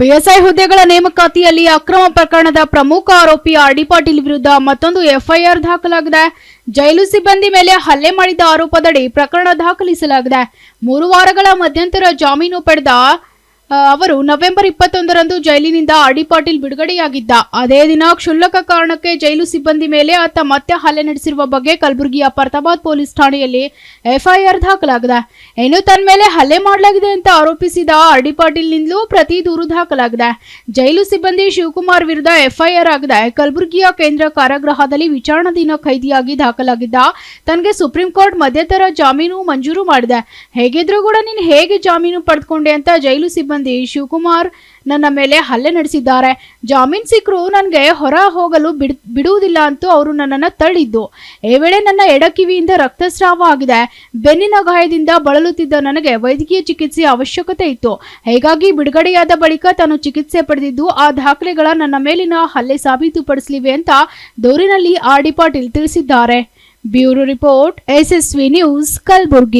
PSI ಹುದ್ದೆಗಳ ನೇಮಕಾತಿಯಲ್ಲಿ ಅಕ್ರಮ ಪ್ರಕರಣದ ಪ್ರಮುಖ ಆರೋಪಿ ಆರ್.ಡಿ. ಪಾಟೀಲ್ ವಿರುದ್ಧ ಮತ್ತೊಂದು ಎಫ್ಐಆರ್ ದಾಖಲಾಗಿದೆ. ಜೈಲು ಸಿಬ್ಬಂದಿ ಮೇಲೆ ಹಲ್ಲೆ ಮಾಡಿದ ಆರೋಪದಡಿ ಪ್ರಕರಣ ದಾಖಲಿಸಲಾಗಿದೆ. 3 ವಾರಗಳ ಮಧ್ಯಂತರ ಜಾಮೀನು ಪಡೆದ ಅವರು ನವೆಂಬರ್ 21ರಂದು ಜೈಲಿನಿಂದ ಆರ್.ಡಿ. ಪಾಟೀಲ್ ಬಿಡುಗಡೆಯಾಗಿದ್ದ. ಅದೇ ದಿನ ಕ್ಷುಲ್ಲಕ ಕಾರಣಕ್ಕೆ ಜೈಲು ಸಿಬ್ಬಂದಿ ಮೇಲೆ ಆತ ಮತ್ತೆ ಹಲ್ಲೆ ನಡೆಸಿರುವ ಬಗ್ಗೆ ಕಲಬುರಗಿಯ ಪರ್ತಾಬಾದ್ ಪೊಲೀಸ್ ಠಾಣೆಯಲ್ಲಿ ಎಫ್ಐಆರ್ ದಾಖಲಾಗಿದೆ. ಇನ್ನು ತನ್ನ ಮೇಲೆ ಹಲ್ಲೆ ಮಾಡಲಾಗಿದೆ ಅಂತ ಆರೋಪಿಸಿದ ಆರ್.ಡಿ. ಪಾಟೀಲ್ನಿಂದಲೂ ಪ್ರತಿ ದೂರು ದಾಖಲಾಗಿದೆ. ಜೈಲು ಸಿಬ್ಬಂದಿ ಶಿವಕುಮಾರ್ ವಿರುದ್ಧ ಎಫ್ಐಆರ್ ಆಗಿದೆ. ಕಲಬುರಗಿಯ ಕೇಂದ್ರ ಕಾರಾಗೃಹದಲ್ಲಿ ವಿಚಾರಣಾಧೀನ ಖೈದಿಯಾಗಿ ದಾಖಲಾಗಿದ್ದ ತನಗೆ ಸುಪ್ರೀಂ ಕೋರ್ಟ್ ಮಧ್ಯಂತರ ಜಾಮೀನು ಮಂಜೂರು ಮಾಡಿದೆ. ಹೇಗಿದ್ರೂ ಕೂಡ ನೀನು ಹೇಗೆ ಜಾಮೀನು ಪಡೆದುಕೊಂಡೆ ಅಂತ ಜೈಲು ಸಿಬ್ಬಂದಿ ಶಿವಕುಮಾರ್ ನನ್ನ ಮೇಲೆ ಹಲ್ಲೆ ನಡೆಸಿದ್ದಾರೆ. ಜಾಮೀನು ಸಿಕ್ಕರೂ ನನಗೆ ಹೊರ ಹೋಗಲು ಬಿಡುವುದಿಲ್ಲ ಅಂತೂ ಅವರು ನನ್ನನ್ನು ತಳ್ಳಿದ್ದು. ಈ ವೇಳೆ ನನ್ನ ಎಡಕಿವಿಯಿಂದ ರಕ್ತಸ್ರಾವ ಆಗಿದೆ. ಬೆನ್ನಿನ ಗಾಯದಿಂದ ಬಳಲುತ್ತಿದ್ದ ನನಗೆ ವೈದ್ಯಕೀಯ ಚಿಕಿತ್ಸೆ ಅವಶ್ಯಕತೆ ಇತ್ತು. ಹೀಗಾಗಿ ಬಿಡುಗಡೆಯಾದ ಬಳಿಕ ತಾನು ಚಿಕಿತ್ಸೆ ಪಡೆದಿದ್ದು ಆ ದಾಖಲೆಗಳ ನನ್ನ ಮೇಲಿನ ಹಲ್ಲೆ ಸಾಬೀತುಪಡಿಸಲಿವೆ ಅಂತ ದೂರಿನಲ್ಲಿ ಆರ್.ಡಿ. ಪಾಟೀಲ್ ತಿಳಿಸಿದ್ದಾರೆ. ಬ್ಯೂರೋ ರಿಪೋರ್ಟ್, ಯಶಸ್ವಿ ನ್ಯೂಸ್, ಕಲಬುರಗಿ.